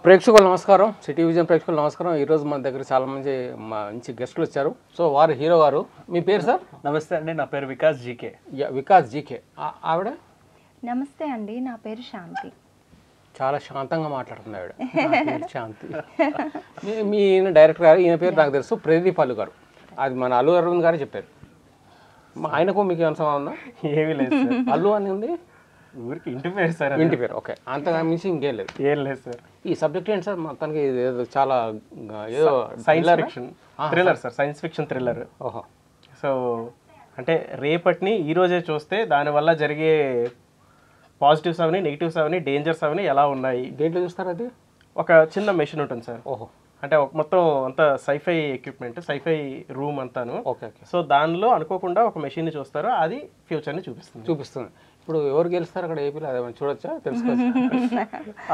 ప్రేక్షకులు నమస్కారం, city vision ప్రేక్షకులు నమస్కారం. ఈరోజు మన దగ్గర చాలా మంచి గెస్టులు వచ్చారు. సో వారు హీరో గారు. మీ పేరు సార్? నమస్తే అండి, నా పేరు వికాస్ జీకే. వికాస్ జీకే. ఆవిడ? నమస్తే అండి, నా పేరు శాంతి. చాలా శాంతంగా మాట్లాడుతుంది ఆవిడ. శాంతి. మీ ఈయన డైరెక్టర్ గారు, ఈయన పేరు నాకు తెలుసు, ప్రదీప్ అల్లు గారు. అది మన అల్లు అరవింద్ గారే చెప్పారు. ఆయనకు మీకు ఏమైనా సంబంధం ఉందా? ఏమీ లేదు సార్. అల్లు అని ఉంది, ఊరికి ఇంటి పేరు సార్. ఇంటి పేరు. ఓకే, అంతగా మించి ఇంకేం లేదు. ఏం లేదు సార్. ఈ సబ్జెక్ట్ ఏంటి సార్? మొత్తానికి ఏదో చాలా ఏదో science fiction thriller sir, science fiction thriller. ఓహో. సో అంటే రేపటిని ఈరోజే చూస్తే దానివల్ల జరిగే పాజిటివ్స్ అవని, నెగిటివ్స్ అవని, డేంజర్స్ అవని ఎలా ఉన్నాయి. దేంట్లో చూస్తారు అది? ఒక చిన్న మెషిన్ ఉంటుంది సార్. ఓహో. అంటే మొత్తం అంతా సైఫై ఎక్విప్మెంట్, సైఫై రూమ్ అంతాను. Okay okay. సో దానిలో అనుకోకుండా ఒక మెషిన్ని చూస్తారు, అది ఫ్యూచర్ని చూపిస్తుంది. ఇప్పుడు ఎవరు గెలుస్తారు అక్కడ ఏపీలో? అదేమన్నా చూడొచ్చా, తెలుసుకోవచ్చు?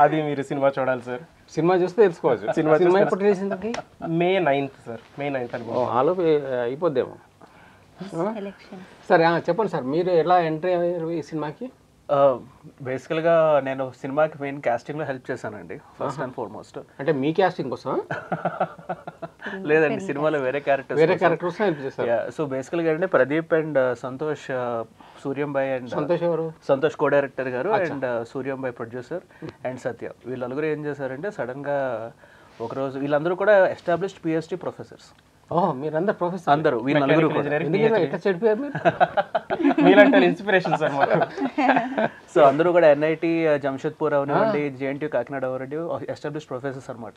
అది మీరు సినిమా చూడాలి సార్. సినిమా చూస్తే తెలుసుకోవచ్చు. సినిమా ఎప్పుడు release? May 9th sir. May 9th అనుకో. ఆలోపు అయిపోద్దేమో. ఎలక్షన్. సరే చెప్పండి సార్, మీరు ఎలా ఎంట్రీ అయ్యారు ఈ సినిమాకి? బేసికల్గా నేను సినిమాకి మెయిన్ కాస్టింగ్లో హెల్ప్ చేశానండి, ఫస్ట్ అండ్ ఫార్మోస్ట్. అంటే మీ కాస్టింగ్ కోసం? లేదండి, సినిమాలో వేరే క్యారెక్టర్స్ హెల్ప్ చేశారు. సో బేసికల్గా అంటే Pradeep and Santosh, Suryambhai and Santosh co director గారు, and Suryambhai producer, and Satya, వీళ్ళు నలుగురు ఏం చేశారంటే సడన్గా ఒకరోజు వీళ్ళందరూ కూడా ఎస్టాబ్లిష్డ్ పిహెచ్డి ప్రొఫెసర్స్. ఓహో, మీరందరూ ప్రొఫెసర్? అందరూ వీళ్ళు నలుగురు. ఎట్లా చెడిపోయారు మీరు? మీలాంటి ఇన్స్పిరేషన్ సార్ మాకు. సో అందరూ కూడా ఎన్ఐటి జంషెద్పూర్ అవనివ్వండి, జేఎన్టీ కాకినాడ అవనివ్వండి, ఎస్టాబ్లిష్డ్ ప్రొఫెసర్స్ అనమాట.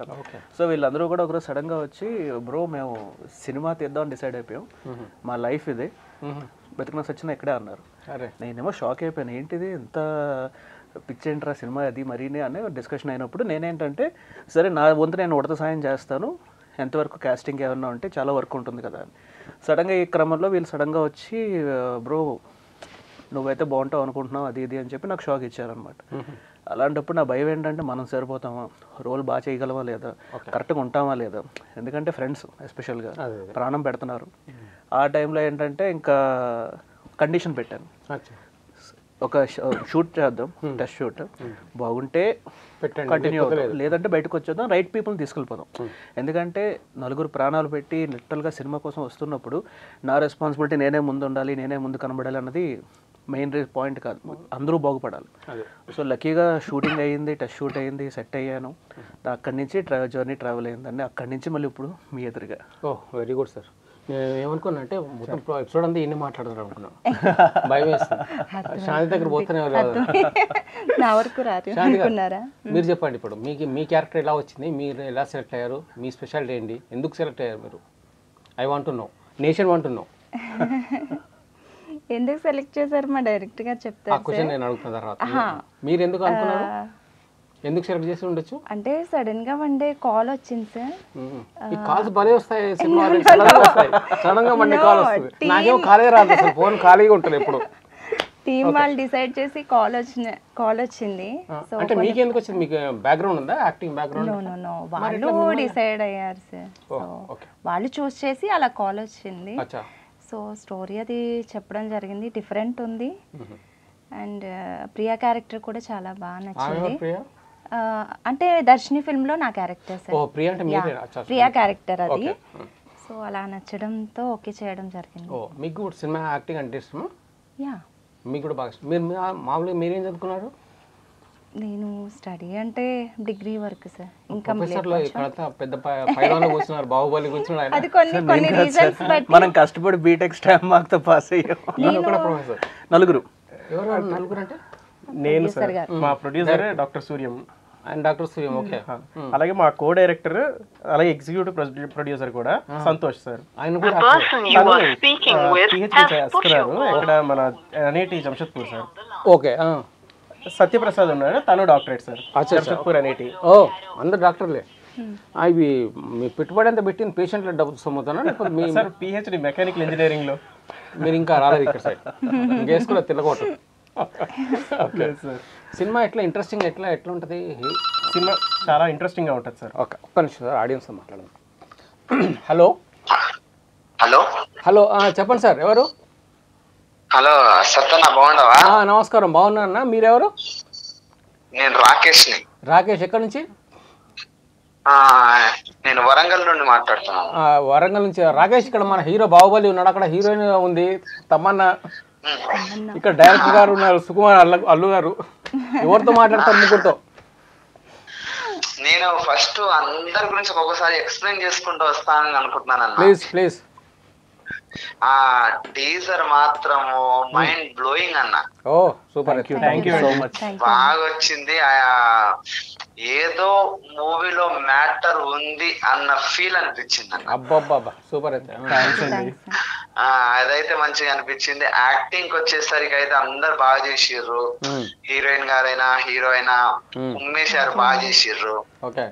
సో వీళ్ళందరూ కూడా ఒకరోజు సడన్గా వచ్చి, బ్రో మేము సినిమా తీద్దామని డిసైడ్ అయిపోయాం, మా లైఫ్ ఇది, బతికిన సచిన ఎక్కడే అన్నారు. నేనేమో షాక్ అయిపోయాను, ఏంటిది ఎంత పిచ్చేంట్రా సినిమా అది మరీనే అనే డిస్కషన్ అయినప్పుడు నేనేంటంటే సరే నా వంతు నేను ఉడత సాయం చేస్తాను, ఎంతవరకు కాస్టింగ్ ఏమన్నా ఉంటే చాలా వర్క్ ఉంటుంది కదా అని. సడన్గా ఈ క్రమంలో వీళ్ళు సడన్గా వచ్చి, బ్రో నువ్వైతే బాగుంటావు అనుకుంటున్నావు అది ఇది అని చెప్పి నాకు షాక్ ఇచ్చారనమాట. అలాంటప్పుడు నా భయం ఏంటంటే మనం సరిపోతామా, రోల్ బాగా చేయగలమా లేదా, కరెక్ట్గా ఉంటామా లేదా, ఎందుకంటే ఫ్రెండ్స్ ఎస్పెషల్గా ప్రాణం పెడుతున్నారు. ఆ టైంలో ఏంటంటే ఇంకా కండిషన్ పెట్టాను, ఒక షూట్ చేద్దాం, టెస్ట్ షూట్, బాగుంటే కంటిన్యూ అవుతాం, లేదంటే బయటకు వచ్చేద్దాం, రైట్ పీపుల్ని తీసుకెళ్ళిపోదాం. ఎందుకంటే నలుగురు ప్రాణాలు పెట్టి లిటరల్గా సినిమా కోసం వస్తున్నప్పుడు నా రెస్పాన్సిబిలిటీ నేనే ముందు ఉండాలి, నేనే ముందు కనబడాలి అన్నది మెయిన్ పాయింట్ కాదు, అందరూ బాగుపడాలి. సో లక్కీగా షూటింగ్ అయ్యింది, టెస్ట్ షూట్ అయ్యింది, సెట్ అయ్యాను. అక్కడి నుంచి జర్నీ ట్రావెల్ అయ్యిందండి. అక్కడి నుంచి మళ్ళీ ఇప్పుడు మీ ఎదురుగా. ఓహ్, వెరీ గుడ్ సార్. నేను ఏమనుకున్నా అంటే మొత్తం ఎపిసోడ్ అంతా ఎన్ని మాట్లాడతారు అనుకున్నాను, భయం వేస్తుంది. శాంతి దగ్గర పోతేనే నా వరకు రారు. మీరు చెప్పండి, ఇప్పుడు మీ క్యారెక్టర్ ఎలా వచ్చింది, మీరు ఎలా సెలెక్ట్ అయ్యారు, మీ స్పెషాలిటీ ఏంటి, ఎందుకు సెలెక్ట్ అయ్యారు మీరు? I want to know, nation want to know. ఎందుకు సెలెక్ట్ చేశారు మా డైరెక్టర్ గారు చెప్తారు. ఆ క్వశ్చన్ నేను అడుగుతున్న తర్వాత మీరు ఎందుకు అనుకున్నారు, ఎందుకు సెలెక్ట్ చేసి ఉండొచ్చు? అంటే సడన్ గా వన్ డే కాల్ వచ్చింది సార్. ఈ కాల్స్ భలే వస్తాయి సినిమా, సడన్ గా వన్ డే కాల్ వస్తుంది. నాకేమో ఖాళీ రాదు, అసలు ఫోన్ ఖాళీగా ఉంటుంది ఎప్పుడు. టీమ్ వాళ్ళు డిసైడ్ చేసి కాల్ వచ్చింది. అంటే మీకు ఎందుకు వచ్చింది? మీకు బ్యాక్గ్రౌండ్ ఉందా, యాక్టింగ్ బ్యాక్గ్రౌండ్? నో, వాళ్ళు డిసైడ్ అయ్యారు సార్. వాళ్ళు చూస్ చేసి అలా కాల్ వచ్చింది. సో స్టోరీ అది చెప్పడం జరిగింది, డిఫరెంట్ ఉంది. అండ్ ప్రియా క్యారెక్టర్ కూడా చాలా బాగా నచ్చింది. అంటే దర్శిని ఫిల్మ్ లో నా క్యారెక్టర్ సార్, ప్రియా క్యారెక్టర్ అది. సో అలా నచ్చడంతో ఓకే చేయడం జరిగింది. మీకు కూడా సినిమా యాక్టింగ్ అంటే ఇష్టమా? యా, మీకు కూడా బాగా ఇష్టం. మీరు మామూలుగా మీరేం చదువుకున్నారు? నేను స్టడీ అంటే డిగ్రీ వరకు సార్. ఇంకా పెద్ద పైదాన్లో కూర్చున్నారు, బాహుబలి కూర్చున్నారు. అది కొన్ని రీజన్స్ బట్టి మనం కష్టపడి బీటెక్ స్టాంప్ మార్క్ తో పాస్ అయ్యాం. నలుగురు. ఎవరు నలుగురు అంటే? నేను సార్, మా producer doctor Suryam and doctor Suryam. Okay. అలాగే మా కో డైరెక్టర్, అలాగే ఎగ్జిక్యూటివ్ ప్రొడ్యూసర్ కూడా సంతోష్ సార్. ఆయన కూడా పిహెచ్డి చేస్తున్నారు ఇక్కడ మన NIT Jamshedpur sir. Okay. Satyaprasad ఉన్నాడు, తను డాక్టరేట్ సార్, జంషెద్పూర్ ఎన్ఐటి. ఓ, అందరు డాక్టర్లే. అవి మీ పెట్టుబడి అంతా పెట్టిన పేషెంట్ల డబ్బులు సొమ్ముతానా, లేకపోతే మీ సార్ పిహెచ్డి మెకానికల్ ఇంజనీరింగ్ లో? మీరు ఇంకా రాలేదు ఇక్కడ సైడ్, ఇంకేసుకున్నా తెల్లకోట. సినిమా ఎట్లా ఇంట్రెస్టింగ్, ఎట్లా ఉంటుంది? సినిమా చాలా ఇంట్రెస్టింగ్గా ఉంటుంది సార్. ఓకే, ఒక్క నిమిషం సార్, ఆడియన్స్తో మాట్లాడదాం. హలో హలో హలో చెప్పండి సార్, ఎవరు? హలో సత్తన్న, బాగున్నావా? నమస్కారం, బాగున్నా. మీరెవరు? నేను రాకేష్. రాకేష్ ఎక్కడి నుంచి? నేను వరంగల్ నుండి మాట్లాడుతున్నాను. వరంగల్ నుంచి రాకేష్. ఇక్కడ మన హీరో బాహుబలి ఉన్నాడు, అక్కడ హీరోయిన్ ఉంది తమన్నా, ఇక్కడ డైరెక్టర్ గారు ఉన్నారు సుకుమార్ అల్లు గారు. ఎవరితో మాట్లాడతారు? ముగ్గురితో. నేను ఫస్ట్ అందరి గురించి ఒక్కొక్కసారి ఎక్స్ప్లెయిన్ చేసుకుంటూ వస్తానని అనుకుంటున్నాను అన్న. Please please. ఆ టీజర్ మాత్రము మైండ్ బ్లోయింగ్ అన్న. ఓ super, thank you so much. బాగా వచ్చింది. ఏదో మూవీలో మ్యాటర్ ఉంది అన్న ఫీల్ అనిపించింది అన్న. అబ్బబ్బబ్బా సూపర్ అయితే. అదైతే మంచిగా అనిపించింది. యాక్టింగ్ వచ్చేసరికి అయితే అందరు బాగా చేసిర్రు. హీరోయిన్ గారైనా హీరో అయినా ఉమ్మేష్ గారు బాగా చేసిర్రు. ఓకే.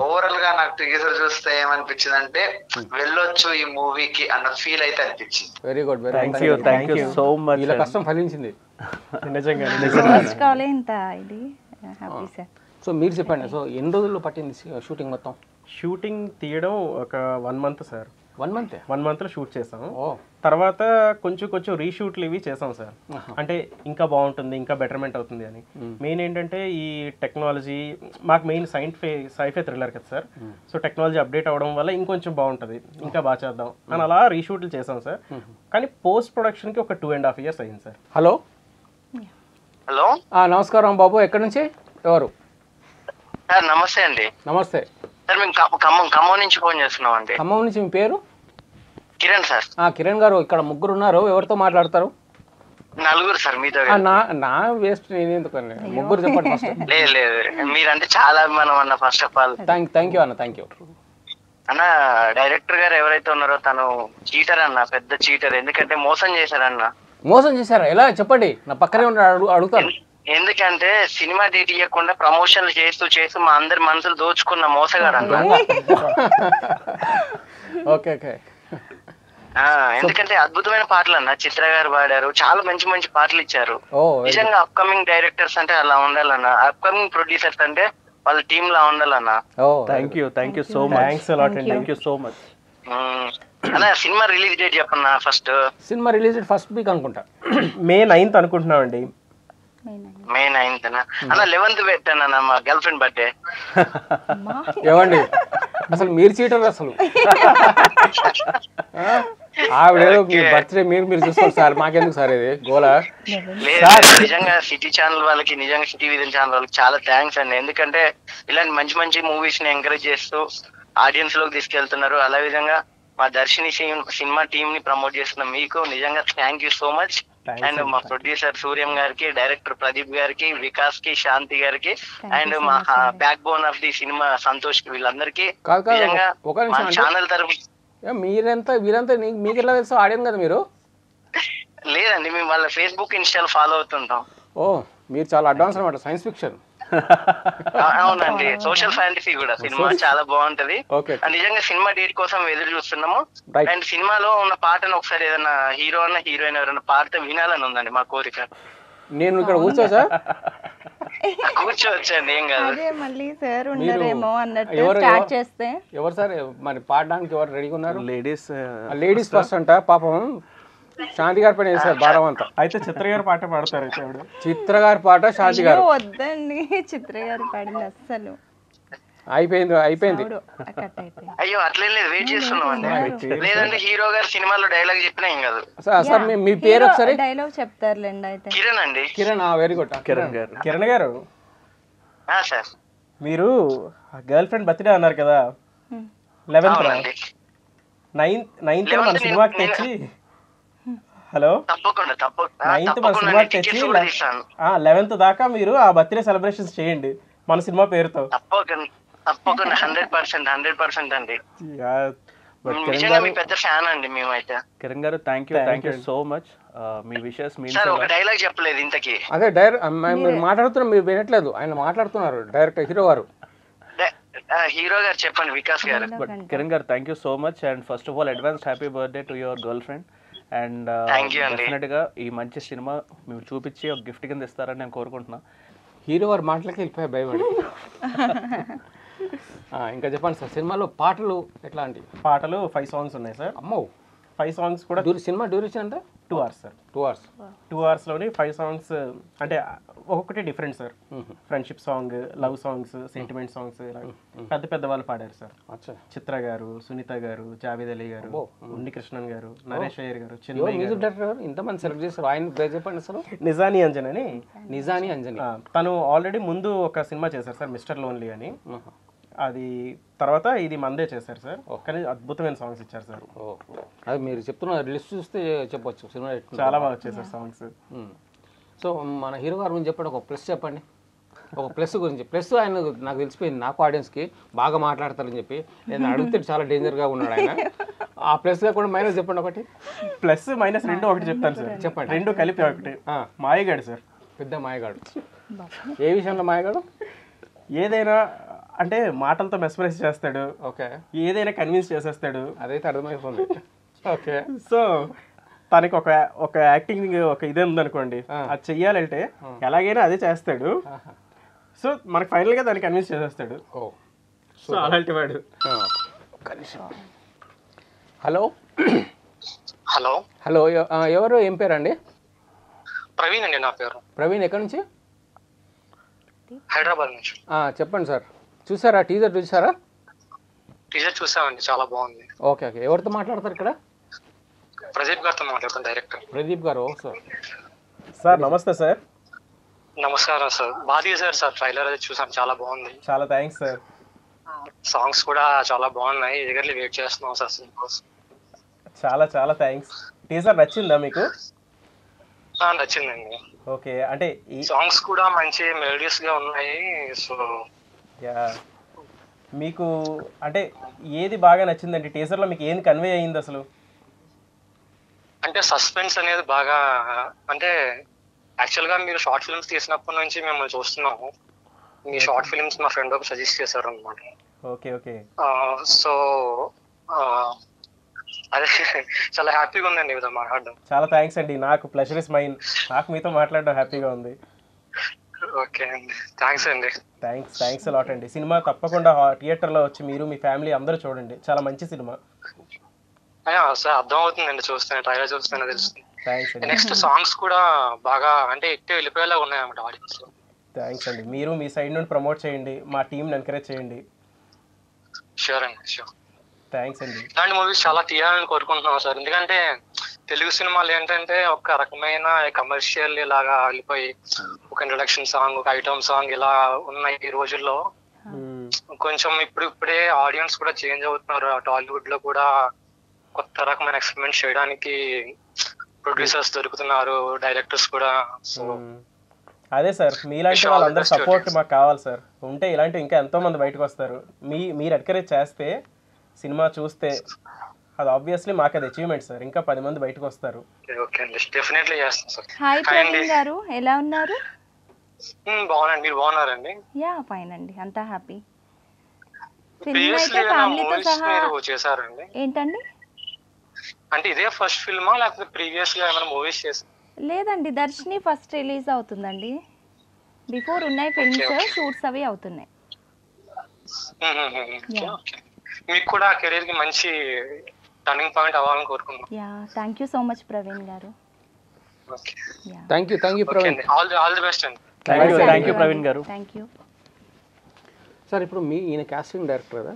ఓవరాల్ గా నాకు టీజర్ చూస్తే ఏమనిపించింది అంటే వెళ్ళొచ్చు ఈ మూవీకి అన్న ఫీల్ అయితే అనిపించింది. Very good, thank you so much. ఇలా కష్టం ఫలించింది నిజంగా. సో మీరు చెప్పండి, సో ఎన్ని రోజుల్లో పట్టింది షూటింగ్ మొత్తం? షూటింగ్ తీయడం ఒక 1 month సార్. 1 month? 1 monthలో షూట్ చేసాము. తర్వాత కొంచెం రీషూట్లు ఇవి చేసాం సార్. అంటే ఇంకా బాగుంటుంది, ఇంకా బెటర్మెంట్ అవుతుంది అని. మెయిన్ ఏంటంటే ఈ టెక్నాలజీ మాకు మెయిన్ సైఫై థ్రిల్లర్ కదా సార్. సో టెక్నాలజీ అప్డేట్ అవ్వడం వల్ల ఇంకొంచెం బాగుంటుంది, ఇంకా బాగా చేద్దాం అని అలా రీషూట్లు చేసాం సార్. కానీ పోస్ట్ ప్రొడక్షన్కి ఒక 2.5 years అయింది సార్. హలో హలో, నమస్కారం బాబు, ఎక్కడి నుంచి ఎవరు? సార్ నమస్తే అండి. నమస్తే సార్ మేము ఖమ్మం నుంచి ఫోన్ చేస్తున్నాం అండి. ఖమ్మం నుంచి. మీ పేరు? కిరణ్ సార్. కిరణ్ గారు, ఇక్కడ ముగ్గురు ఉన్నారు, ఎవరితో మాట్లాడతారు? 4 సార్. మీతో నా వేస్ట్, నేను ఎందుకండి, ముగ్గురు చెప్పండి ఫస్ట్. లేదు మీరంటే చాలా అభిమానం అన్న. First of all thank you అన్న, థ్యాంక్ యూ అన్న. డైరెక్టర్ గారు ఎవరైతే ఉన్నారో తను చీటర్ అన్న, పెద్ద చీటర్. ఎందుకంటే మోసం చేశారన్న. మోసం చేశారా? ఎలా చెప్పండి, నా పక్కనే ఉన్నాడు, అడుగుతాను. ఎందుకంటే సినిమా డేట్ ఇవ్వకుండా ప్రమోషన్లు చేస్తూ మా అందరి మనసులు దోచుకున్న మోసగాడు అన్న. Okay okay. ఎందుకంటే అద్భుతమైన పాటలు అన్న చిత్ర గారు పాడారు. చాలా మంచి మంచి పాటలు ఇచ్చారు. నిజంగా అప్కమింగ్ డైరెక్టర్స్ అంటే అలా ఉండాలన్న. అప్కమింగ్ ప్రొడ్యూసర్స్ అంటే వాళ్ళ టీమ్ లా ఉండాలన్న. Thank you so much. Thank you so much అన్న. సినిమా రిలీజ్ డేట్ చెప్పన్నా first. Cinema release date first week అనుకుంటా, May 9th అనుకుంటున్నామండి. May 9th అన్న. 11th పెట్టాను అన్న, మా గర్ల్ ఫ్రెండ్ బర్త్డే. ఏమండి అసలు మీరు చీటర్ అసలు. ఆవిడేదో మీ బర్త్డే మీరు చూసుకోండి సార్, మాకెందుకు సార్ ఇది గోలా? నిజంగా సిటీ ఛానల్ వాళ్ళకి, నిజంగా సిటీ విజన్ ఛానల్ వాళ్ళకి చాలా థ్యాంక్స్ అండి. ఎందుకంటే ఇలాంటి మంచి మంచి మూవీస్ ని ఎంకరేజ్ చేస్తూ ఆడియన్స్ లోకి తీసుకెళ్తున్నారు. అలా విధంగా మా దర్శిని సినిమా టీమ్ ని ప్రమోట్ చేస్తున్న మీకు నిజంగా thank you so much. And మా ప్రొడ్యూసర్ సూర్యం గారికి, డైరెక్టర్ ప్రదీప్ గారికి, వికాస్ కి, శాంతి గారికి, అండ్ మా back bone of the cinema Santosh కి, వీళ్ళందరికీ నిజంగా మా ఛానల్ తరఫు. వీరంతా మీకు ఎలా తెలుసు? ఆడియన్ కదా మీరు? లేదండి, మేము వాళ్ళ ఫేస్బుక్, ఇన్స్టాల్ ఫాలో అవుతుంటాం. ఓ మీరు చాలా అడ్వాన్స్ అనమాట, సైన్స్ ఫిక్షన్. అవునండి, సోషల్ ఫ్యాంటసీ కూడా. సినిమా చాలా బాగుంటది. నిజంగా సినిమా డేట్ కోసం ఎదురు చూస్తున్నాము. అండ్ సినిమాలో ఉన్న పాటను ఒకసారి ఏదైనా హీరో అన్న హీరోయిన్ ఎవరైనా పాడితే వినాలని ఉందండి మా కోరిక. నేను ఇక్కడ కూర్చోవచ్చా? కూర్చోవచ్చండి, ఏం కాదు. ఎవరు సార్ మరి పాడడానికి ఎవరు రెడీగా ఉన్నారు? లేడీస్ ఫస్ట్ అంట. పాపం శాంతి గారి పైన వేసారు భారం అంతా. అయితే చిత్ర గారి పాట పాడతారు. చిత్ర గారి పాట శాంతి గారు వద్దండి, చిత్ర గారు పాడింది అస్సలు అయిపోయింది. అయ్యో అట్లే లేదు, వెయిట్ చేస్తున్నాం అండి. లేదంటే హీరో గారు సినిమాలో డైలాగ్ చెప్పినా ఏం కాదు. సార్ మీ పేరు ఒకసారి? డైలాగ్ చెప్తారులేండి. అయితే కిరణ్ అండి. Kiran, very good. కిరణ్ గారు, సార్ మీరు గర్ల్ ఫ్రెండ్ బర్త్డే అన్నారు కదా, 11th 9th మన సినిమాకి తెచ్చి, హలో, తప్పకుండా 9th మన సినిమాకి తెచ్చి 11th దాకా మీరు ఆ బర్త్డే సెలబ్రేషన్స్ చేయండి మన సినిమా పేరుతో. తప్పకుండా 100% అండి. నిజంగా మీ పెద్ద ఫ్యాన్ అండి మేమైతే. కిరణ్ గారు, thank you so much. Me wishes means. Sir ఒక డైలాగ్ చెప్పలేదు ఇంతకి. అదే మీరు మాట్లాడుతున్నారు, మీరు వినట్లేదు, ఆయన మాట్లాడుతున్నారు డైరెక్టర్ హీరో గారు. హీరో గారు చెప్పండి, వికాస్ గారు. కిరణ్ గారు, thank you so much. And first of all advance happy birthday to your girl friend. And definite గా ఈ మంచి సినిమా మీరు చూపించి ఒక గిఫ్ట్ కింద ఇస్తారని నేను కోరుకుంటున్నా. హీరో గారు మాటలకి వెళ్ళిపోయా భయపడి. ఇంకా చెప్పండి సార్, సినిమాలో పాటలు ఎట్లాంటి? పాటలు 5 songs ఉన్నాయి సార్. అమ్మో, 5 songs కూడా. సినిమా డ్యూరేషన్ అంటే 2 hours సార్. 2 hours. 2 hours లోని 5 songs. అంటే ఒక్కొక్కటి different sir. Friendship song, love songs, sentiment songs ఇలా పెద్ద పెద్ద వాళ్ళు పాడారు సార్. చిత్ర గారు, సునీత గారు, జావేద్ అలీ గారు, ఉన్ని కృష్ణన్ గారు, నరేష్ అయ్యర్ గారు, మ్యూజిక్ డైరెక్టర్ ఇంతమంది సెలెక్ట్ చేశారు. ఆయన పేరు చెప్పండి అసలు. నిజాని అంజన్ అని. నిజాని అంజని తను ఆల్రెడీ ముందు ఒక సినిమా చేశారు సార్, మిస్టర్ లోన్లీ అని. అది తర్వాత ఇది మందే చేశారు సార్. కానీ అద్భుతమైన సాంగ్స్ ఇచ్చారు సార్. అది మీరు చెప్తున్న లిస్ట్ చూస్తే చెప్పొచ్చు సినిమా చాలా బాగా వచ్చేసారు సాంగ్స్. సో మన హీరో గారి గురించి చెప్పండి, ఒక ప్లస్ చెప్పండి, ఒక ప్లస్ గురించి. ప్లస్ ఆయన నాకు తెలిసిపోయింది, నాకు ఆడియన్స్కి బాగా మాట్లాడతారని చెప్పి. నేను అడిగితే చాలా డేంజర్గా ఉన్నాడు ఆయన. ఆ ప్లస్గా కూడా మైనస్ చెప్పండి ఒకటి. ప్లస్ మైనస్ రెండు ఒకటి చెప్తాను సార్. చెప్పండి. రెండు కలిపి ఒకటి. మాయగాడు సార్, పెద్ద మాయగాడు. ఏ విషయంలో మాయగాడు? ఏదైనా అంటే మాటలతో మెస్మరైజ్ చేస్తాడు. ఓకే. ఏదైనా కన్విన్స్ చేసేస్తాడు. అదైతే అర్థమైపోతుంది. ఓకే. సో తనకి ఒక యాక్టింగ్ ఒక ఇదే ఉందనుకోండి, అది చెయ్యాలంటే ఎలాగైనా అదే చేస్తాడు. సో మనకి ఫైనల్గా దాన్ని కన్విన్స్ చేసేస్తాడు. సో అలాంటి వాడు. హలో హలో హలో, ఎవరు, ఏం పేరు అండి? ప్రవీణ్ అండి నా పేరు. ప్రవీణ్, ఎక్కడి నుంచి? హైదరాబాద్ నుంచి. చెప్పండి సార్, చూసారా టీజర్? చూసారా? టీజర్ చూసామండి, చాలా బాగుంది. Okay okay. ఎవరితో మాట్లాడతారు ఇక్కడ? ప్రదీప్ గారితో మాట్లాడతాను, డైరెక్టర్ ప్రదీప్ గారు. సార్ సార్ నమస్తే సార్. నమస్కారం సార్. బాగా తీశారు సార్, ట్రైలర్ అది చూసాం, చాలా బాగుంది. చాలా థ్యాంక్స్ సార్. సాంగ్స్ కూడా చాలా బాగున్నాయి, ఎగర్లీ వెయిట్ చేస్తున్నాం సార్ సినిమా కోసం. చాలా చాలా థ్యాంక్స్. టీజర్ నచ్చిందా మీకు? నచ్చిందండి. ఓకే. అంటే ఈ సాంగ్స్ కూడా మంచి మెలోడియస్ గా ఉన్నాయి. సో మీకు అంటే ఏది బాగా నచ్చిందండి టీజర్ లో? మీకు ఏది కన్వే అయ్యింది అసలు? అంటే సస్పెన్స్ అనేది బాగా, అంటే యాక్చువల్ గా మీరు షార్ట్ ఫిల్మ్స్ తీసినప్పటి నుంచి మిమ్మల్ని చూస్తున్నాము. మీ షార్ట్ ఫిల్మ్స్ మా ఫ్రెండ్ ఒక సజెస్ట్ చేశారు అనమాట. Okay okay. సో అదే చాలా హ్యాపీగా ఉందండి మీతో మాట్లాడడం. చాలా థ్యాంక్స్ అండి, నాకు ప్లెజర్ ఇస్ మైన్. నాకు మీతో మాట్లాడడం హ్యాపీగా ఉంది. ఓకే అండి, థ్యాంక్స్ అండి. థ్యాంక్స్ లాట్ అండి. సినిమా తప్పకుండా థియేటర్లో వచ్చి మీరు మీ ఫ్యామిలీ అందరూ చూడండి, చాలా మంచి సినిమా. సార్ అర్థం అవుతుందండి, చూస్తాను, ట్రైలర్ చూస్తాను, తెలుస్తుంది. థ్యాంక్స్ అండి. నెక్స్ట్ సాంగ్స్ కూడా బాగా అంటే ఎక్కువ వెళ్ళిపోయేలా ఉన్నాయన్నమాట ఆడియన్స్ లో. థ్యాంక్స్ అండి. మీరు మీ సైడ్ నుండి ప్రమోట్ చేయండి, మా టీంని ఎంకరేజ్ చేయండి. షూర్ అండి, షూర్. థ్యాంక్స్ అండి. ఇలాంటి మూవీస్ చాలా తీయాలని కోరుకుంటున్నాం సార్. ఎందుకంటే తెలుగు సినిమాలు ఏంటంటే ఒక రకమైన కమర్షియల్ ఇలాగా వెళ్ళిపోయి ఒక ఇంట్రడక్షన్ సాంగ్, ఒక ఐటమ్ సాంగ్ ఇలా ఉన్నాయి ఈ రోజుల్లో. కొంచెం ఇప్పుడే ఆడియన్స్ కూడా చేంజ్ అవుతున్నారు. టాలీవుడ్ లో కూడా కొత్త రకమైన ఎక్స్పెరిమెంట్ చేయడానికి ప్రొడ్యూసర్స్ దొరుకుతున్నారు, డైరెక్టర్స్ కూడా. సో అదే సార్, మీలాంటి వాళ్ళందరూ సపోర్ట్ మాకు కావాలి సార్. ఉంటే ఇలాంటి ఇంకా ఎంతో మంది బయటకు వస్తారు. మీరు ఎంకరేజ్ చేస్తే, సినిమా చూస్తే, అది ఆబ్వియస్లీ మాకు అది అచీవ్మెంట్ సార్. ఇంకా 10 మంది బయటకు వస్తారు. హాయ్ ప్రవీణ్ గారు, ఎలా ఉన్నారు? బాగున్నాను, మీరు బాగున్నారండి? యా ఫైన్ అండి, అంతా హ్యాపీ. ఫిల్మ్ అయితే ఫ్యామిలీతో సహా చేశారండి? ఏంటండి అంటే ఇదే ఫస్ట్ ఫిల్మా లేకపోతే ప్రీవియస్ గా ఏమైనా మూవీస్ చేశారా? లేదండి, దర్శిని ఫస్ట్ రిలీజ్ అవుతుందండి. బిఫోర్ ఉన్నాయి ఫిల్మ్స్, షూట్స్ అవి అవుతున్నాయి. మీకు కూడా కెరీర్ కి మంచి టర్నింగ్ పాయింట్ అవ్వాలని కోరుకుంటున్నాను. Yeah, thank you so much Praveen garu. Thank you Praveen. All the best అండి. Thank you Praveen garu. Thank you sir. ఇప్పుడు ఈయన కాస్టింగ్ డైరెక్టర్ కదా,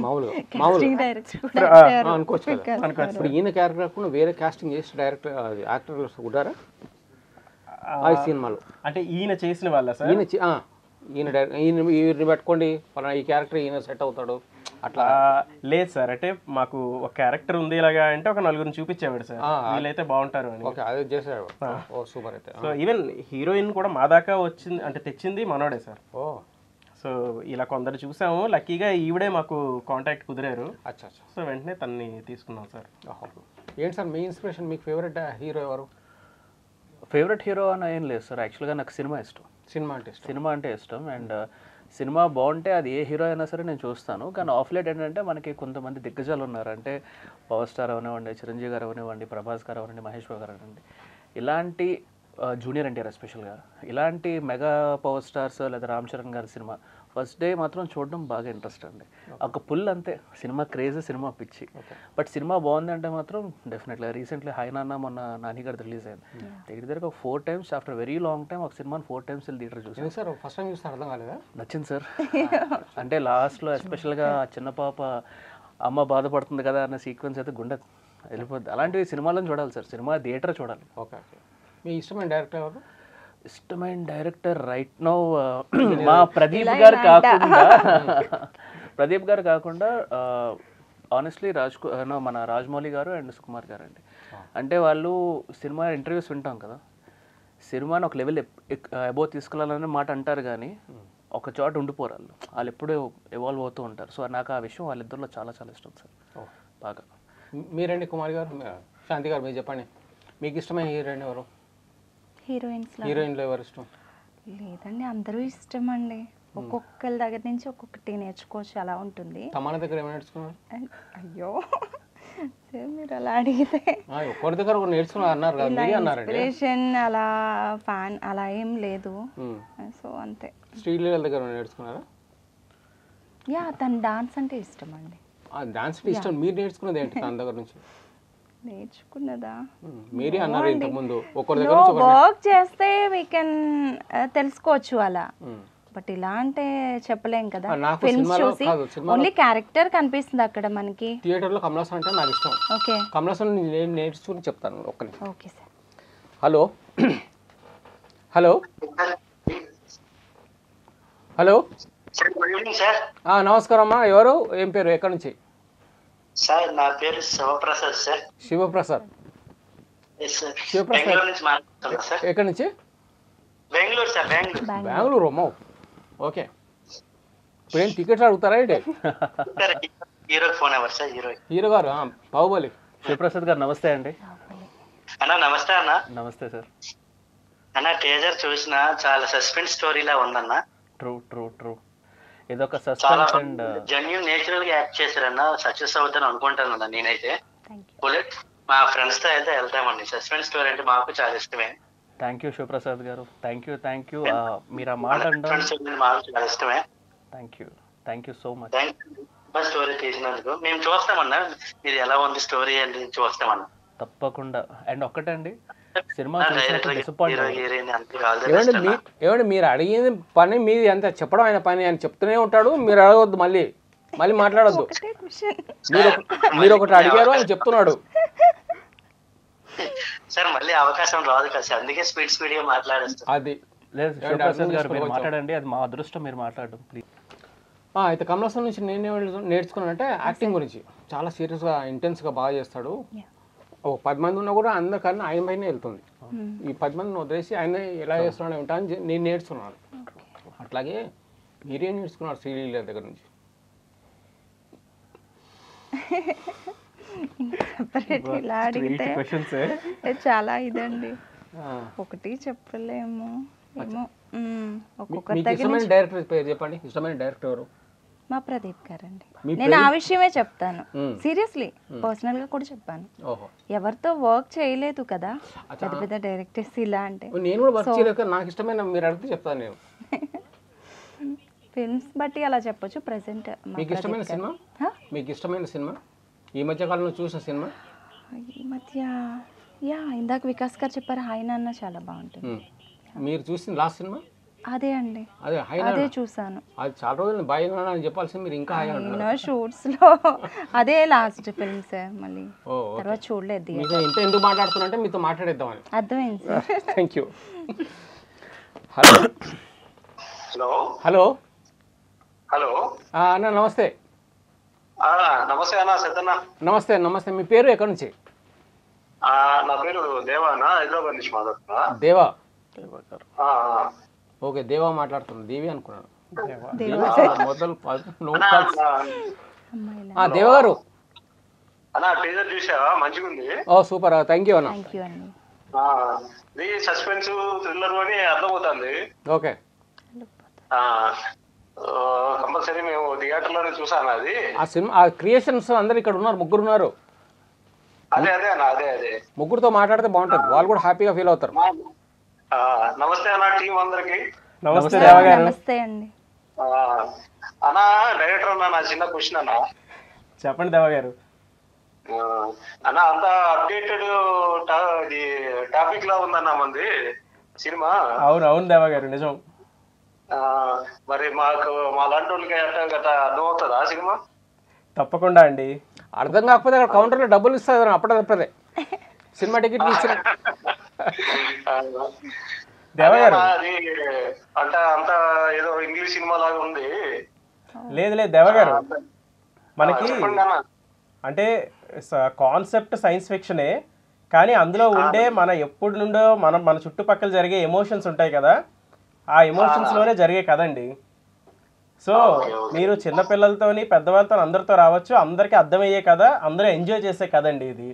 మామూలుగా అనుకోవచ్చు కదా. ఇప్పుడు ఈయన క్యారెక్టర్ కాకుండా వేరే కాస్టింగ్ చేసి డైరెక్టర్ యాక్టర్స్ ఉంటారా ఆ సినిమాలో? అంటే ఈయన చేసిన వాళ్ళ సార్? ఈయన పెట్టుకోండి, ఈ క్యారెక్టర్ ఈయన సెట్ అవుతాడు అట్లా? లేదు సార్, అంటే మాకు ఒక క్యారెక్టర్ ఉంది ఇలాగా అంటే ఒక 4 చూపించేవాడు సార్, వీళ్ళైతే బాగుంటారు అని. ఓకే, అదే చేసాడు. ఓ సూపర్. అయితే సో ఈవెన్ హీరోయిన్ కూడా మా దాకా వచ్చింది, అంటే తెచ్చింది మనోడే సార్. ఓ, సో ఇలా కొందరు చూసాము, లక్కీగా ఈవిడే మాకు కాంటాక్ట్ కుదిరారు. అచ్చా. సో వెంటనే తన్ని తీసుకున్నాం సార్. ఏంటి సార్ మీ ఇన్స్పిరేషన్? మీకు ఫేవరెట్ హీరో ఎవరు? ఫేవరెట్ హీరో అని ఏం లేదు సార్, యాక్చువల్గా నాకు సినిమా ఇష్టం. సినిమా అంటే ఇష్టం. అండ్ సినిమా బాగుంటే అది ఏ హీరో అయినా సరే నేను చూస్తాను. కానీ ఆఫ్ లేట్ ఏంటంటే మనకి కొంతమంది దిగ్గజాలు ఉన్నారు, అంటే పవర్ స్టార్ అవనివ్వండి, చిరంజీవి గారు అవనివ్వండి, ప్రభాస్ గారు అవనివ్వండి, మహేష్ బాబు గారు అవనివ్వండి, ఇలాంటి జూనియర్ ఎన్టీఆర్ ఎస్పెషల్గా ఇలాంటి మెగా పవర్ స్టార్స్ లేదా రామ్ చరణ్ గారి సినిమా ఫస్ట్ డే మాత్రం చూడడం బాగా ఇంట్రెస్ట్ అండి. ఒక పుల్ అంతే, సినిమా క్రేజ్, సినిమా పిచ్చి. బట్ సినిమా బాగుంది అంటే మాత్రం డెఫినెట్లీ. రీసెంట్లీ హై నాన్న మొన్న నాని గారు రిలీజ్ అయింది. దగ్గర ఒక 4 times after very long time ఒక సినిమాని 4 times థియేటర్ చూసాను సార్. ఫస్ట్ టైం చూస్తే అర్థం కాలేదా? నచ్చింది సార్. అంటే లాస్ట్లో ఎస్పెషల్గా చిన్న పాప అమ్మ బాధపడుతుంది కదా అన్న సీక్వెన్స్ అయితే గుండె వెళ్ళిపోద్ది. అలాంటివి సినిమాలను చూడాలి సార్, సినిమా థియేటర్ చూడాలి. Okay okay. మీ ఇష్టమైన డైరెక్టర్ ఎవరు? ఇష్టమైన డైరెక్టర్ రైట్ నౌ మా ప్రదీప్ గారు కాకుండా ఆనెస్ట్లీ మన రాజమౌళి గారు అండ్ సుకుమార్ గారు అండి. అంటే వాళ్ళు సినిమా ఇంటర్వ్యూస్ వింటాం కదా, సినిమాని ఒక లెవెల్ అబోవ్ తీసుకెళ్ళాలనే మాట అంటారు కానీ ఒక చోట ఉండిపోరు వాళ్ళు ఎప్పుడూ ఎవాల్వ్ అవుతూ ఉంటారు. సో నాకు ఆ విషయం వాళ్ళిద్దరిలో చాలా చాలా ఇష్టం సార్ బాగా. మీరండి కుమార్ గారు, శాంతి గారు మీరు చెప్పండి, మీకు ఇష్టమైన హీరోయిన్ ఎవరు? హీరోయిన్లో ఎవరు ఇష్టం? లేదండి, అందరూ ఇష్టం అండి. ఒక్కొక్కరి దగ్గర నుంచి ఒక్కొక్కటి నేర్చుకోవచ్చు, అలా ఉంటుంది. తమన్నా దగ్గర ఏమైనా నేర్చుకున్నారు? అయ్యో మీరు అలా అడిగితే ఒక్కరి దగ్గర ఒకరు నేర్చుకున్నారు అన్నారు కదా, మీరే అన్నారండి. ఇన్స్పిరేషన్ అలా ఫ్యాన్ అలా ఏం లేదు. సో అంతే. శ్రీలీల దగ్గర నేర్చుకున్నారా? యా, తన డాన్స్ అంటే ఇష్టం అండి. డాన్స్ అంటే ఇష్టం. మీరు నేర్చుకున్నది ఏంటి తన దగ్గర నుంచి? నేర్చుకున్నదా? మీరే అన్నారు ఇంతకుముందు ఒకరి దగ్గర నుంచి వర్క్ చేస్తే వీ కెన్ తెలుసుకోవచ్చు అలా. బట్ ఇలా అంటే చెప్పలేం కదా. ఫిల్మ్స్ చూసి ఓన్లీ క్యారెక్టర్ కనిపిస్తుంది అక్కడ మనకి. థియేటర్ లో కమలాసన్ అంటే నాకు ఇష్టం. ఓకే, కమలాసన్ నేను నేర్చుకుని చెప్తాను ఒక్కని. Okay sir. Hello hello hello. నమస్కారం అమ్మా. ఎవరు? ఏం పేరు? ఎక్కడి నుంచి? సార్ నా పేరు శివప్రసాద్ సార్. శివప్రసాద్. బెంగళూరు నుంచి మాట్లాడుతున్నా సార్. ఎక్కడి నుంచి? బెంగళూరు సార్. బెంగళూరు అమ్మో. ఓకే. ఇప్పుడు ఏం టికెట్స్ అడుగుతారా ఏంటి? హీరోకి ఫోన్ ఎవరు సార్? హీరో గారు బాహుబలి. శివప్రసాద్ గారు నమస్తే అండి. అన్నా నమస్తే అన్న. నమస్తే సార్. అన్న టీజర్ చూసిన చాలా సస్పెన్స్ స్టోరీలా ఉందన్న. True true true. ఇదొక సస్పెన్స్ అండ్ జెన్యూన్ నేచురల్ గా యాక్ట్ చేశారన్న. సక్సెస్ అవుతాను అనుకుంటాను అన్న నేనైతే. బుల్లెట్ మా ఫ్రెండ్స్ తో అయితే వెళ్తామండి. సస్పెన్స్ స్టోరీ అంటే మాకు చాలా ఇష్టమే. Thank you Shivaprasad garu. Thank you. మీరు ఆ మాట అంటే మాకు చాలా ఇష్టమే. Thank you so much. Story తీసినందుకు మేము చూస్తామన్నా. ఇది ఎలా ఉంది స్టోరీ అని చూస్తామన్నా. తప్పకుండా. అండ్ ఒక్కటండి, సినిమా ఏమండి మీరు అడిగిన పని మీది అంత చెప్పడం ఆయన పని అని చెప్తూనే ఉంటాడు. మీరు అడగవద్దు, మళ్ళీ మాట్లాడొద్దు. మీరు ఒకటి అడిగారు అని చెప్తున్నాడు సార్. మళ్ళీ అవకాశం రాదు కదా సార్, అందుకే స్పీడ్ గా మాట్లాడేస్తాం. అది లేదు శివప్రసాద్ గారు, మీరు మాట్లాడండి. అది మా అదృష్టం, మీరు మాట్లాడడం ప్లీజ్. అయితే కమలాసన్ నుంచి నేను నేర్చుకున్నానంటే యాక్టింగ్ గురించి. చాలా సీరియస్గా ఇంటెన్స్గా బాగా చేస్తాడు. 10 మంది ఉన్నా కూడా అందరికన్నా ఆయన పైన వెళ్తుంది. ఈ 10 మందిని వదిలేసి ఆయన ఎలా చేస్తున్నాడు ఉంటా అని నేను నేర్చుకున్నాను. అట్లాగే మీరేం నేర్చుకున్నారు శ్రీలీల దగ్గర నుంచి? ఇలా అడిగితే చాలా ఇదండి, ఒకటి చెప్పలేము. ఏమో ఇష్టమైన డైరెక్టర్ పేరు చెప్పండి. ఇష్టమైన డైరెక్టర్ ఎవరు? మా ప్రదీప్ గారు అండి. నేను ఆ విషయమే చెప్తాను, సీరియస్లీ. పర్సనల్ గా కూడా చెప్పాను. ఎవరితో వర్క్ చేయలేదు కదా పెద్ద పెద్ద డైరెక్టర్స్ ఇలా అంటే. నేను కూడా వర్క్ చేయలేదు, నాకు ఇష్టమైన మీరు అడిగితే చెప్తాను నేను. ఫిల్మ్స్ బట్టి అలా చెప్పొచ్చు. ప్రెసెంట్ మీకు ఇష్టమైన సినిమా? మీకు ఇష్టమైన సినిమా ఈ మధ్య కాలంలో చూసిన సినిమా? ఈ మధ్య ఇందాక వికాస్ గారు చెప్పారు హాయ్ నాన్న, చాలా బాగుంటుంది. మీరు చూసిన లాస్ట్ సినిమా అదే అండి, అదే చూసాను. అది చాలా రోజులు బాయ్ నాన్న అని చెప్పాల్సింది, మీరు ఇంకా హాయ్ అంటున్నారు. షూట్స్ లో అదే లాస్ట్ ఫిల్మ్ సార్. మళ్ళీ తర్వాత చూడలేదు. ఇంత ఎందుకు మాట్లాడుతున్నా మీతో మాట్లాడేద్దామని అర్థమైంది sir. Thank you. Hello hello hello అన్న నమస్తే. నమస్తే అన్న. సత్తన్న నమస్తే. నమస్తే. మీ పేరు ఎక్కడి నుంచి? నా పేరు దేవా అన్న, హైదరాబాద్ నుంచి మాట్లాడుతున్నా. దేవా. ఓకే, దేవా మాట్లాడుతున్నాను. దేవి అనుకున్నాను. దేవ గారు టీజర్ చూసావా? మంచిగా ఉంది. ఓ సూపర్, థ్యాంక్ యూ అన్న. ఇది సస్పెన్స్ థ్రిల్లర్ అని అర్థమవుతుంది. ఓకే, కంపల్సరీ మేము థియేటర్ లోనే చూసాను అది. ఆ సినిమా ఆ క్రియేషన్స్ అందరు ఇక్కడ ఉన్నారు, ముగ్గురు ఉన్నారు. అదే అన్న, అదే ముగ్గురుతో మాట్లాడితే బాగుంటుంది, వాళ్ళు కూడా హ్యాపీగా ఫీల్ అవుతారు. నమస్తే అన్న టీం అందరికి. నమస్తే నమస్తే అండి. అన్నా డైరెక్టర్ అన్న, నా చిన్న క్వశ్చన్ అన్న. చెప్పండి దేవ గారు. అన్న అంత అప్డేటెడ్ టాపిక్ లా ఉందన్న మంది సినిమా. అవును అవును దేవ గారు, నిజం. మరి మాకు మా లాంటి వాళ్ళకి గట్రా అర్థం అవుతుందా సినిమా? తప్పకుండా అండి. అర్థం కాకపోతే అక్కడ కౌంటర్లో డబ్బులు ఇస్తుంది అప్పుడే సినిమా టికెట్ ఇచ్చిన. దేవ గారు అది అంటే అంత ఏదో ఇంగ్లీష్ సినిమా లాగా ఉంది. లేదు లేదు దేవ గారు, మనకి చెప్పండి అన్న. అంటే కాన్సెప్ట్ సైన్స్ ఫిక్షనే, కానీ అందులో ఉండే మన ఎప్పుడు నుండో మన చుట్టుపక్కల జరిగే ఎమోషన్స్ ఉంటాయి కదా, ఆ ఎమోషన్స్లోనే జరిగే కదండి. సో మీరు చిన్నపిల్లలతోని పెద్దవాళ్ళతో అందరితో రావచ్చు, అందరికీ అర్థమయ్యే కదా, అందరూ ఎంజాయ్ చేసే కదండి ఇది.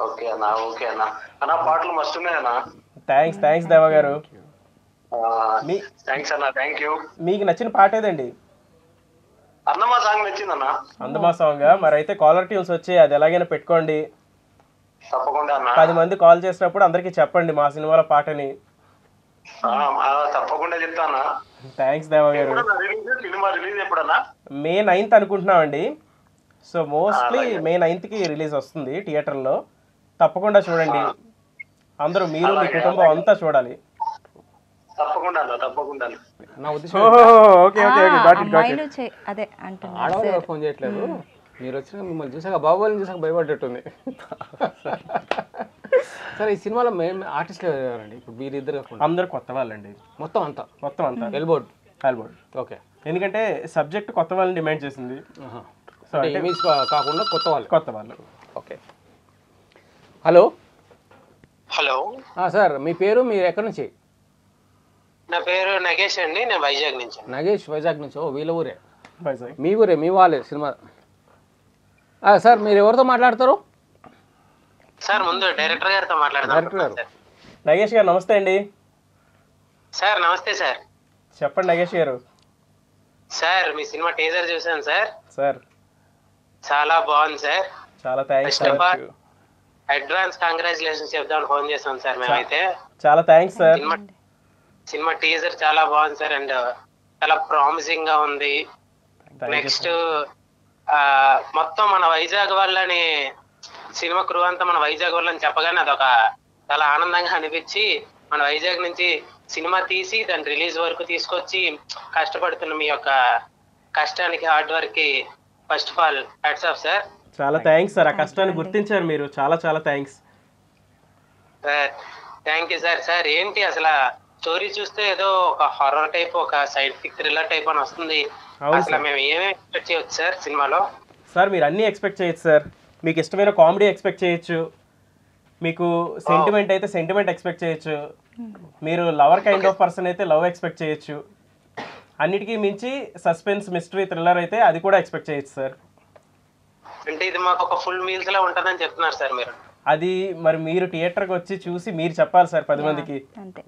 ఓకే అన్న, ఓకే అన్న. అన్న పాటలు మస్తు ఉన్నాయన్నా. థ్యాంక్స్ దేవ గారు. థ్యాంక్స్ అన్న, థ్యాంక్ యూ. మీకు నచ్చిన పాట ఏదండి? అన్నమా సాంగ్ నచ్చిందన్న. అందమా సాంగ్. మరి అయితే కాలర్ ట్యూన్స్ వచ్చి అది ఎలాగైనా పెట్టుకోండి. తప్పకుండా అన్న. 10 మంది కాల్ చేసినప్పుడు అందరికీ చెప్పండి మా సినిమాల పాటని. తప్పకుండా చెప్తానా. థ్యాంక్స్ దేవ గారు. సినిమా రిలీజ్ ఎప్పుడన్నా? May 9th అనుకుంటున్నామండి. So mostly May 9th release వస్తుంది థియేటర్లో. తప్పకుండా చూడండి అందరూ, మీరు మీ కుటుంబం అంతా చూడాలి. తప్పకుండా తప్పకుండా. నా ఉద్దేశం ఓకే అమ్మాయిలు అదే అంటున్నారు. ఆడవాళ్ళు ఫోన్ చేయట్లేదు, మీరు వచ్చిన మిమ్మల్ని చూసాక బాహుబలిని చూసాక భయపడ్డట్టుంది. సరే, ఈ సినిమాలో మేము ఆర్టిస్టులు ఎవరండి? ఇప్పుడు వీరిద్దరు కాకుండా అందరు కొత్త వాళ్ళండి. మొత్తం అంతా ఎల్బోర్డ్. ఓకే, ఎందుకంటే సబ్జెక్ట్ కొత్త వాళ్ళని డిమాండ్ చేసింది. సో ఇమేజ్ కాకుండా కొత్త వాళ్ళు. ఓకే. హలో హలో సార్, మీ పేరు, మీరు ఎక్కడి నుంచి? నా పేరు నగేష్ అండి, నేను వైజాగ్ నుంచి. నగేష్, వైజాగ్ నుంచి. వీళ్ళ ఊరే, వైజాగ్ మీ ఊరే, మీ వాళ్ళే సినిమా. సార్, మీరు ఎవరితో మాట్లాడతారు? సార్ ముందు డైరెక్టర్ గారితో డైరెక్టర్ గారు. నగేష్ గారు నమస్తే అండి. సార్ నమస్తే సార్. చెప్పండి నగేష్ గారు. సార్ మీ సినిమా టీజర్ చూసాను సార్, చాలా బాగుంది సార్. చాలా థ్యాంక్స్. అడ్వాన్స్ కంగ్రాచులేషన్స్ చెప్దామని ఫోన్ చేసాం సార్ మేమైతే. చాలా థ్యాంక్స్ సార్. సినిమా టీజర్ చాలా బాగుంది సార్, అండ్ చాలా ప్రామిసింగ్ గా ఉంది. నెక్స్ట్ మొత్తం మన వైజాగ్ వాళ్ళని, సినిమా క్రూ అంతా మన వైజాగ్ వాళ్ళని చెప్పగానే అదొక చాలా ఆనందంగా అనిపించి, మన వైజాగ్ నుంచి సినిమా తీసి దాని రిలీజ్ వరకు తీసుకొచ్చి కష్టపడుతున్న మీ యొక్క కష్టానికి, హార్డ్ వర్క్ కి first of all hats off sir. చాలా థ్యాంక్స్ సార్, ఆ కష్టాన్ని గుర్తించారు మీరు. చాలా చాలా thanks sir. Thank you sir. Sir ఏంటి అసలు స్టోరీ చూస్తే ఏదో ఒక హారర్ టైప్, ఒక సైంటిఫిక్ థ్రిల్లర్ టైప్ అని వస్తుంది. అసలు మేము ఏమేమి ఎక్స్పెక్ట్ చేయొచ్చు సార్ సినిమాలో? సార్ మీరు అన్నీ ఎక్స్పెక్ట్ చేయొచ్చు సార్. మీకు ఇష్టమైన కామెడీ ఎక్స్పెక్ట్ చేయొచ్చు, మీకు సెంటిమెంట్ అయితే సెంటిమెంట్ ఎక్స్పెక్ట్ చేయొచ్చు, మీరు లవర్ కైండ్ ఆఫ్ పర్సన్ అయితే లవ్ ఎక్స్పెక్ట్ చేయొచ్చు, అన్నిటికీ మించి సస్పెన్స్, మిస్టరీ, థ్రిల్లర్ అయితే అది కూడా ఎక్స్పెక్ట్ చేయొచ్చు సార్. అంటే ఇది మాకు ఒక ఫుల్ మీల్స్ లా ఉంటుందని చెప్తున్నారు సార్ మీరు. అది మరి మీరు థియేటర్కి వచ్చి చూసి మీరు చెప్పాలి సార్ 10 మందికి. అంతే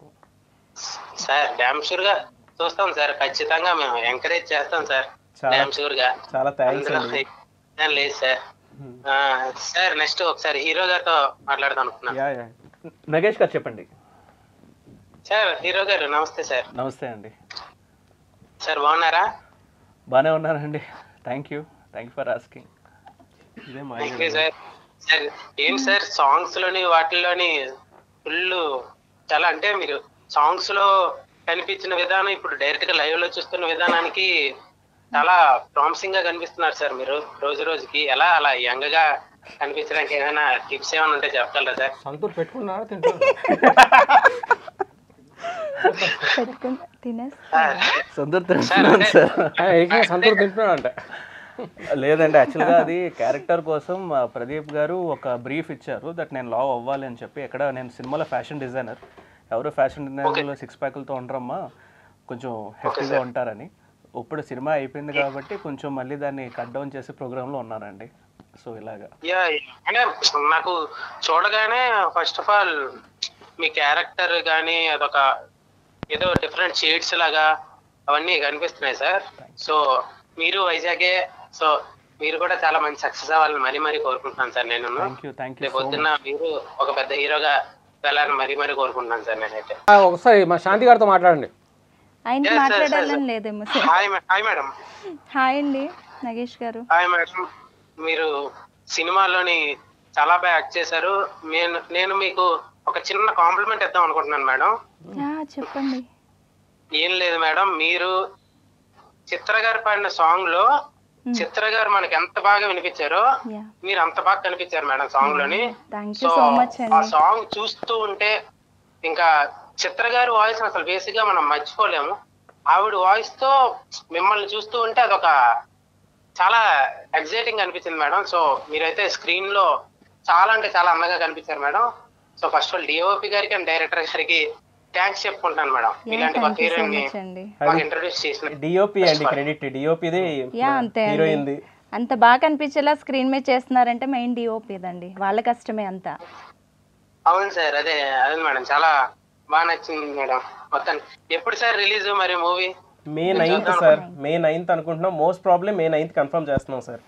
సార్. డ్యామ్ షూర్ గా చూస్తాం సార్, ఖచ్చితంగా మేము ఎంకరేజ్ చేస్తాం సార్. డ్యామ్ షూర్ గా. చాలా థ్యాంక్స్ అండి. లేదు సార్. సార్ నెక్స్ట్ ఒకసారి హీరో గారితో మాట్లాడదాం అనుకున్నాను. నగేష్ గారు చెప్పండి. సార్ హీరో గారు నమస్తే సార్. నమస్తే అండి. సార్ బాగున్నారా? బాగానే ఉన్నానండి. Thank you for asking. Thank you sir. Sir ఏం సార్ సాంగ్స్ లోని వాటిల్లోని ఫుల్ చాలా, అంటే మీరు సాంగ్స్ లో కనిపించిన విధానం ఇప్పుడు డైరెక్ట్ గా లైవ్ లో చూస్తున్న విధానానికి చాలా ప్రామిసింగ్ గా కనిపిస్తున్నారు సార్. మీరు రోజు రోజుకి ఎలా అలా యంగ్ గా కనిపించడానికి ఏమైనా టిప్స్ ఏమైనా ఉంటే చెప్పగలరా సార్? సంతూర్ పెట్టుకున్నారా? తింటున్నారా? సంతూర్ తింటున్నాను సార్. సంతూర్ తింటున్నాడు అంటే లేదండి, యాక్చువల్గా అది క్యారెక్టర్ కోసం ప్రదీప్ గారు ఒక బ్రీఫ్ ఇచ్చారు, దట్ నేను లావ్ అవ్వాలి అని చెప్పి. ఎక్కడ నేను సినిమాలో ఫ్యాషన్ డిజైనర్, ఎవరు ఫ్యాషన్ డిజైనర్లో 6 ప్యాకులతో ఉండరమ్మా, కొంచెం హెఫ్టీగా ఉంటారని. ఇప్పుడు సినిమా అయిపోయింది కాబట్టి కొంచెం మళ్ళీ దాన్ని కట్ డౌన్ చేసే ప్రోగ్రాంలో ఉన్నానండి. సో ఇలాగా అంటే నాకు చూడగానే first of all me character కానీ అదొక ఏదో డిఫరెంట్ షేడ్స్ లాగా అవన్నీ కనిపిస్తున్నాయి సార్. సో మీరు వైజాగే, సో మీరు కూడా చాలా మంచి సక్సెస్ అవ్వాలని మరీ కోరుకుంటున్నాను సార్. నేను రేపు పొద్దున్న మీరు ఒక పెద్ద హీరోగా వెళ్ళాలని మరీ కోరుకుంటున్నాను సార్ నేనైతే. ఒకసారి మా శాంతి గారితో మాట్లాడండి. ఆయనకి మాట్లాడాలని లేదేమో సార్. Hi madam. హాయ్ అండి నగేష్ గారు. హాయ్ మేడం, మీరు సినిమాలోని చాలా బాగా యాక్ట్ చేశారు. నేను మీకు ఒక చిన్న కాంప్లిమెంట్ ఇద్దాం అనుకుంటున్నాను మేడం. చెప్పండి. ఏం లేదు మేడం, మీరు చిత్ర గారు పాడిన సాంగ్ లో చిత్ర గారు మనకి ఎంత బాగా వినిపించారో మీరు అంత బాగా కనిపించారు మేడం సాంగ్ లోని. సో ఆ సాంగ్ చూస్తూ ఉంటే ఇంకా చిత్ర గారి వాయిస్ అసలు బేసిక్ గా మనం మర్చిపోలేము. ఆవిడ వాయిస్ తో మిమ్మల్ని చూస్తూ ఉంటే అదొక చాలా ఎగ్జైటింగ్ అనిపించింది మేడం. సో మీరైతే స్క్రీన్ లో చాలా అంటే చాలా అందంగా కనిపించారు madam. So first of all DOP గారికి అండ్ డైరెక్టర్ గారికి థ్యాంక్స్ చెప్పుకుంటాను మేడం. ఇలాంటి ఒక హీరోయిన్ ని మాకు ఇంట్రడ్యూస్ చేసిన డిఓపి అండి, క్రెడిట్ డిఓపిది హీరోయిన్ ది. అంత బాగా కనిపించేలా స్క్రీన్ మీద చేస్తున్నారంటే మెయిన్ డిఓపి దండి, వాళ్ళ కష్టమే అంతా. అవును సార్, అదే మేడం, చాలా బాగా నచ్చింది మేడం. మొత్తం ఎప్పుడు సార్ రిలీజ్ మరి movie? May 9th sir, May 9th అనుకుంటున్నాం. Most probably May 9th confirm చేస్తున్నాం సార్.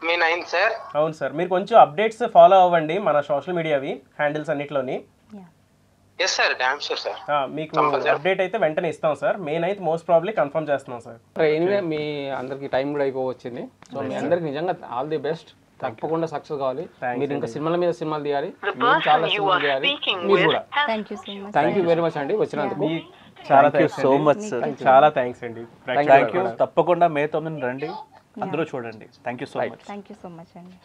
May 9th sir. అవును సార్, మీరు కొంచెం అప్డేట్స్ ఫాలో అవ్వండి మన సోషల్ మీడియావి హ్యాండిల్స్ అన్నిట్లోని. Yes sir, damn sure sir. మీకు అప్డేట్ అయితే వెంటనే ఇస్తాం సార్. May 9th most probably confirm చేస్తున్నాం సార్. ఎనీవే మీ అందరికి టైం కూడా అయిపోవచ్చింది. సో మీ అందరికి నిజంగా ఆల్ ది బెస్ట్. తప్పకుండా సక్సెస్ కావాలి. మీరు ఇంకా సినిమాల మీద సినిమాలు తీయాలి, మీరు చాలా సినిమాలు తీయాలి మీరు కూడా. థ్యాంక్ యూ వెరీ మచ్ అండి వచ్చినందుకు. చాలా సో మచ్ సార్, చాలా థ్యాంక్స్ అండి. Thank you. తప్పకుండా May 9 రండి, అందరూ చూడండి. Thank you so much. Thank you so much అండి.